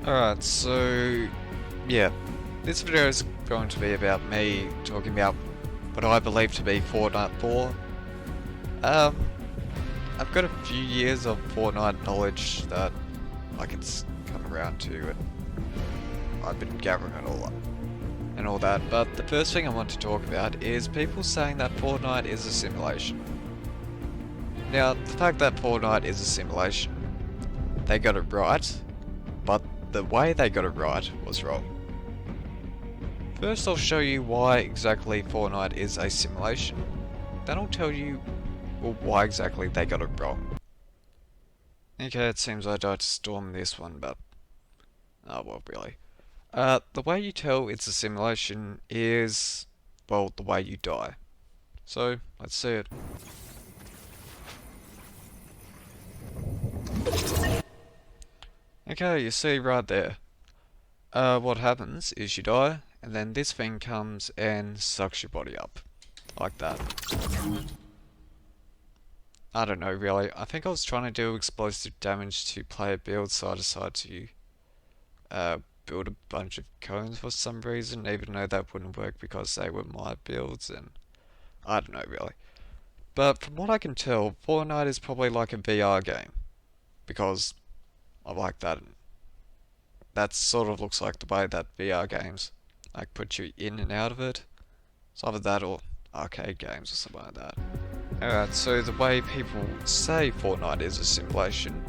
Alright, so yeah, this video is going to be about me talking about what I believe to be Fortnite 4. Um, I've got a few years of Fortnite knowledge that I can come around to, and I've been gathering it all up and all that. But the first thing I want to talk about is people saying that Fortnite is a simulation. Now, the fact that Fortnite is a simulation, they got it right, but the way they got it right was wrong. First I'll show you why exactly Fortnite is a simulation, then I'll tell you why exactly they got it wrong. Okay, it seems I died to storm this one, but oh well, really. The way you tell it's a simulation is, well, the way you die. So, let's see it. Okay, you see right there. What happens is you die, and then this thing comes and sucks your body up. Like that. I don't know really, I think I was trying to do explosive damage to player build, so I decided to build a bunch of cones for some reason, even though that wouldn't work because they were my builds, and I don't know really. But from what I can tell, Fortnite is probably like a VR game, because I like that. That sort of looks like the way that VR games like put you in and out of it. It's either that or arcade games or something like that. Alright, so the way people say Fortnite is a simulation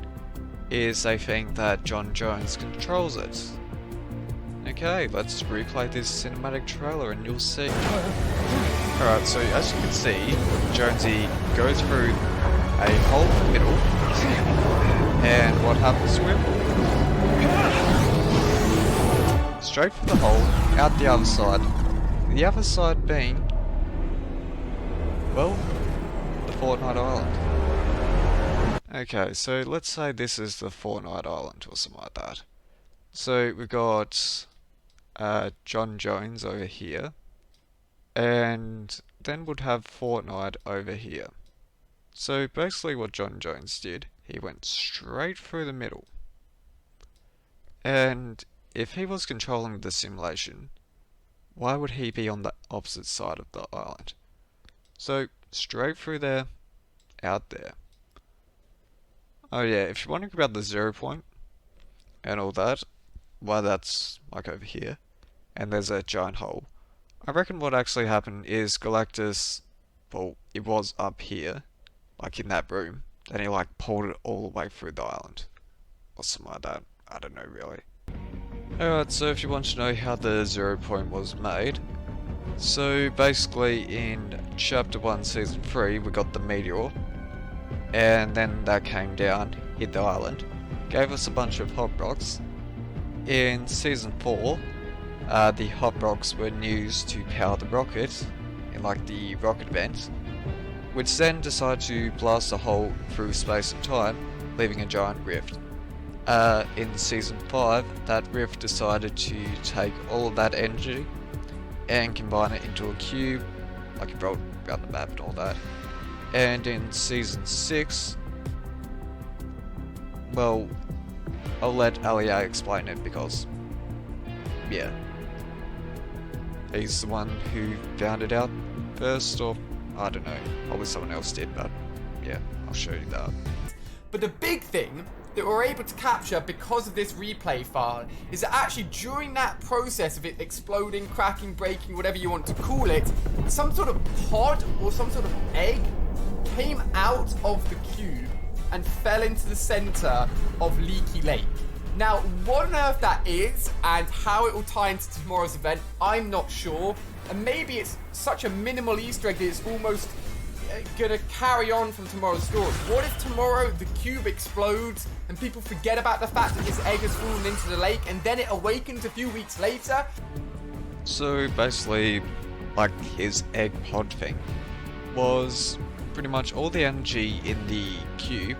is they think that John Jones controls it. Okay, let's replay this cinematic trailer and you'll see. Alright, so as you can see, Jonesy goes through a hole in the middle, and what happens to him? Straight from the hole, out the other side. The other side being, well, the Fortnite Island. Okay, so let's say this is the Fortnite Island or something like that. So we've got John Jones over here, and then we'd have Fortnite over here. So basically what John Jones did, he went straight through the middle. And if he was controlling the simulation, why would he be on the opposite side of the island? So straight through there, out there. Oh yeah, if you're wondering about the 0 point and all that, why that's like over here, and there's a giant hole, I reckon what actually happened is Galactus, well, it was up here, like in that room, then he like pulled it all the way through the island, or something like that. I don't know really. Alright, so if you want to know how the 0 point was made, so basically in Chapter 1 Season 3 we got the meteor, and then that came down, hit the island, gave us a bunch of hot rocks. In Season 4, the hot rocks were used to power the rocket, in like the rocket event, which then decided to blast a hole through space and time, leaving a giant rift. In Season 5, that rift decided to take all of that energy and combine it into a cube, like it rolled around the map and all that. And in Season 6, well, I'll let Alia explain it because, yeah, he's the one who found it out first, or I don't know, probably someone else did, but yeah, I'll show you that. But the big thing that we're able to capture because of this replay file is that actually during that process of it exploding, cracking, breaking, whatever you want to call it, some sort of pod or some sort of egg came out of the cube and fell into the center of Leaky Lake. Now, what on earth that is and how it will tie into tomorrow's event, I'm not sure. And maybe it's such a minimal Easter egg that it's almost gonna carry on from tomorrow's story. What if tomorrow the cube explodes and people forget about the fact that this egg has fallen into the lake and then it awakens a few weeks later? So basically, like his egg pod thing was pretty much all the energy in the cube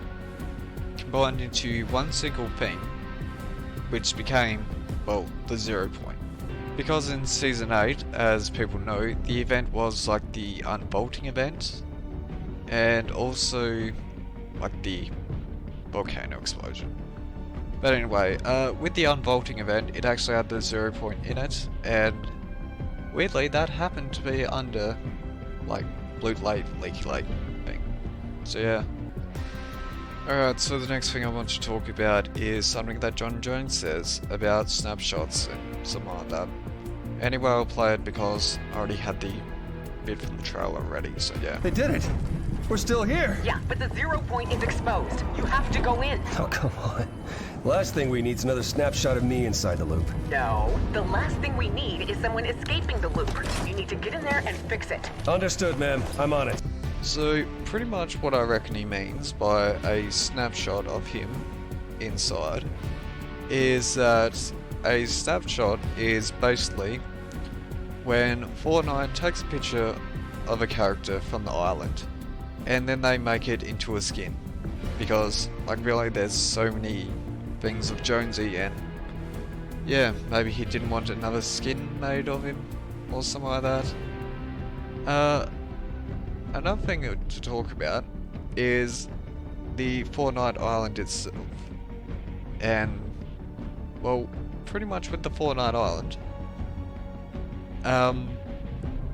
combined into one single thing, which became, well, the 0 point. Because in Season 8, as people know, the event was like the unbolting event, and also like the volcano explosion. But anyway, with the unvaulting event, it actually had the 0 point in it, and weirdly, that happened to be under, like, Loot Lake, Leaky Lake thing. So yeah. Alright, so the next thing I want to talk about is something that John Jones says about snapshots and something like that. Anyway, I'll play it because I already had the bit from the trailer already, so yeah. They did it! We're still here! Yeah, but the 0 point is exposed. You have to go in. Oh, come on. Last thing we need is another snapshot of me inside the loop. No, the last thing we need is someone escaping the loop. You need to get in there and fix it. Understood, ma'am. I'm on it. So, pretty much what I reckon he means by a snapshot of him inside is that a snapshot is basically when Fortnite takes a picture of a character from the island and then they make it into a skin. Because, like, really, there's so many things of Jonesy, and yeah, maybe he didn't want another skin made of him or something like that. Another thing to talk about is the Fortnite island itself. And, well, pretty much with the Fortnite island,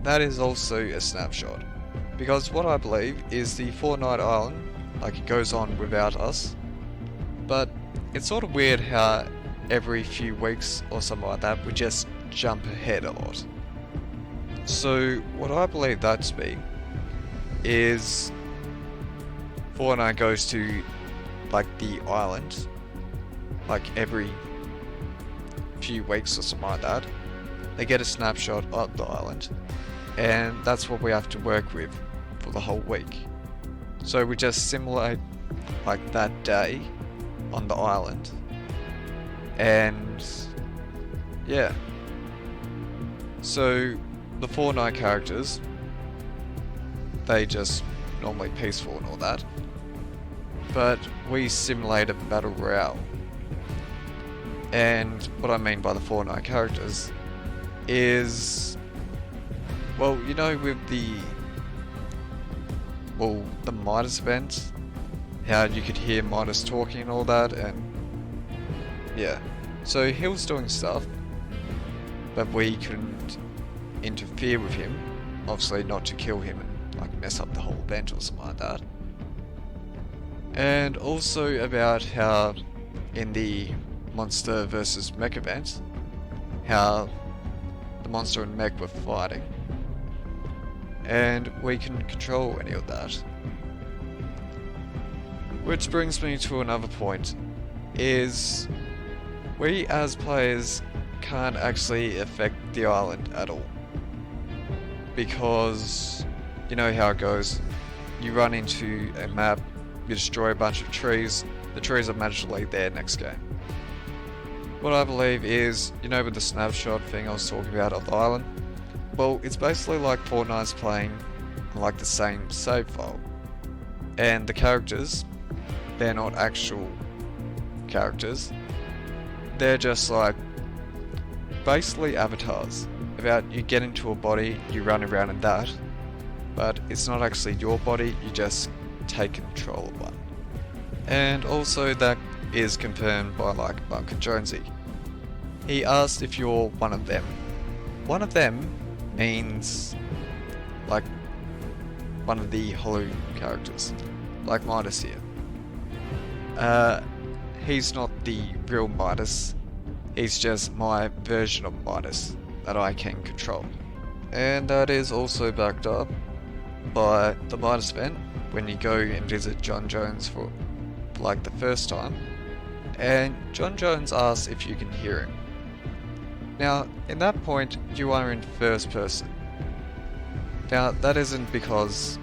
that is also a snapshot. Because what I believe is the Fortnite island, like, it goes on without us, but it's sort of weird how every few weeks or something like that we just jump ahead a lot. So what I believe that to be is Fortnite goes to, like, the island like every few weeks or something like that. They get a snapshot of the island, and that's what we have to work with for the whole week. So we just simulate, like, that day on the island, and yeah. So the Fortnite characters, they just normally peaceful and all that, but we simulate a battle royale. And what I mean by the Fortnite characters is, well, you know, with the Midas event, how you could hear Midas talking and all that, and yeah. So he was doing stuff, but we couldn't interfere with him, obviously not to kill him and, like, mess up the whole event or something like that. And also about how in the Monster versus Mech event, how the monster and mech were fighting, and we can control any of that. Which brings me to another point, is we as players can't actually affect the island at all. Because you know how it goes, you run into a map, you destroy a bunch of trees, the trees are magically there next game. What I believe is, you know, with the snapshot thing I was talking about of the island, well, it's basically like Fortnite's playing on, like, the same save file. And the characters, they're not actual characters. They're just, like, basically avatars. About you get into a body, you run around in that, but it's not actually your body, you just take control of one. And also that is confirmed by, like, Bunker Jonesy. He asked if you're one of them. One of them means, like, one of the hollow characters, like Midas here. He's not the real Midas, he's just my version of Midas that I can control. And that is also backed up by the Midas event, when you go and visit John Jones for, like, the first time, and John Jones asks if you can hear him. Now, in that point, you are in first person. Now, that isn't because,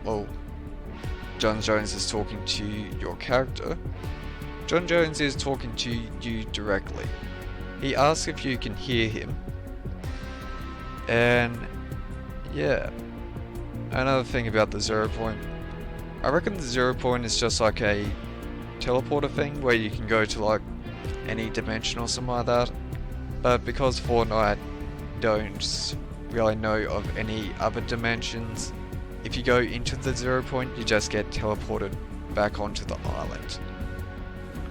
well, John Jones is talking to your character. John Jones is talking to you directly. He asks if you can hear him. And yeah. Another thing about the 0 point. I reckon the 0 point is just like a teleporter thing where you can go to, like, any dimension or something like that. But because Fortnite don't really know of any other dimensions, if you go into the 0 point, you just get teleported back onto the island.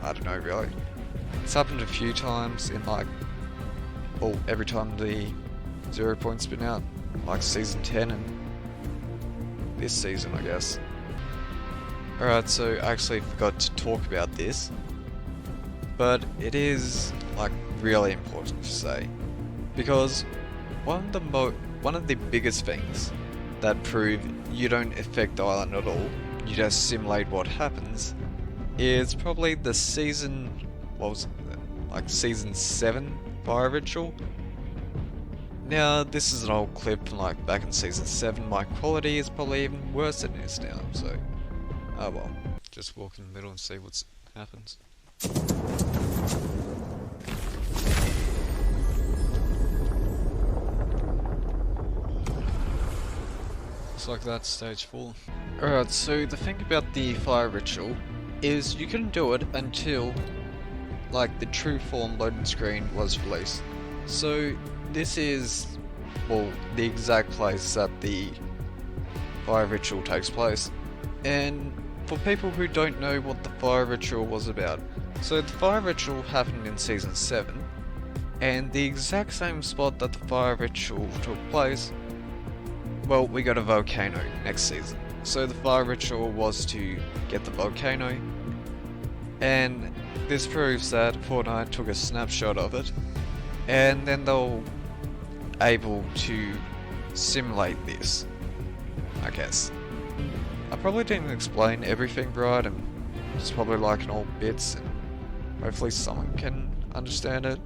I don't know really. It's happened a few times in like, well, every time the 0 point's been out, like season 10 and this season, I guess. Alright, so I actually forgot to talk about this, but it is like really important to say, because one of the biggest things that prove you don't affect the island at all, you just simulate what happens, is probably the season, what was it, like season 7 fire ritual. Now, this is an old clip from like back in season 7, my quality is probably even worse than it is now, so, oh well, just walk in the middle and see what happens. Looks like that's stage 4. Alright, so the thing about the fire ritual is you couldn't do it until like the true form loading screen was released. So this is, well, the exact place that the fire ritual takes place. And for people who don't know what the fire ritual was about, so the fire ritual happened in season 7, and the exact same spot that the fire ritual took place, well, we got a volcano next season. So the fire ritual was to get the volcano, and this proves that Fortnite took a snapshot of it, and then they were able to simulate this, I guess. I probably didn't explain everything right, and it's probably like in all bits, and hopefully someone can understand it.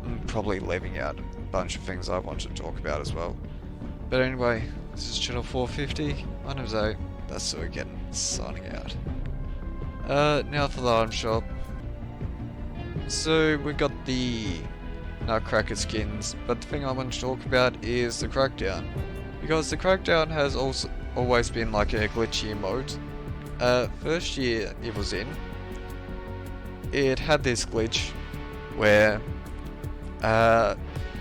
I'm probably leaving out a bunch of things I want to talk about as well. But anyway, this is channel 450, my name's A, that's so again, signing out. Now for the item shop. So we got the Nutcracker skins, but the thing I want to talk about is the Crackdown. Because the Crackdown has also always been like a glitchy emote. First year it was in, it had this glitch where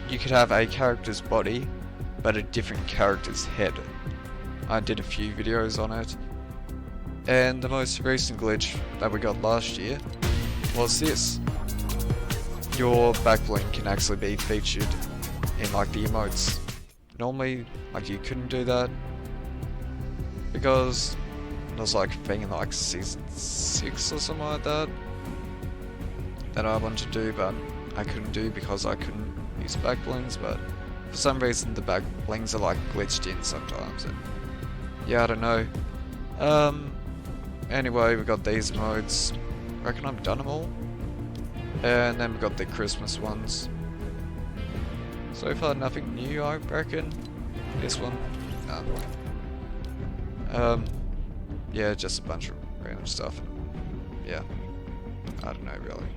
you could have a character's body but a different character's head. I did a few videos on it, and the most recent glitch that we got last year was this. Your back bling can actually be featured in like the emotes. Normally, like you couldn't do that because it was like a thing in like season 6 or something like that I wanted to do, but I couldn't do because I couldn't use back blings. But for some reason the back blings are like glitched in sometimes, and yeah, I don't know. Anyway, we got these modes. I reckon I've done them all. And then we got the Christmas ones. So far nothing new, I reckon. This one, no. Yeah, just a bunch of random stuff. Yeah, I don't know really.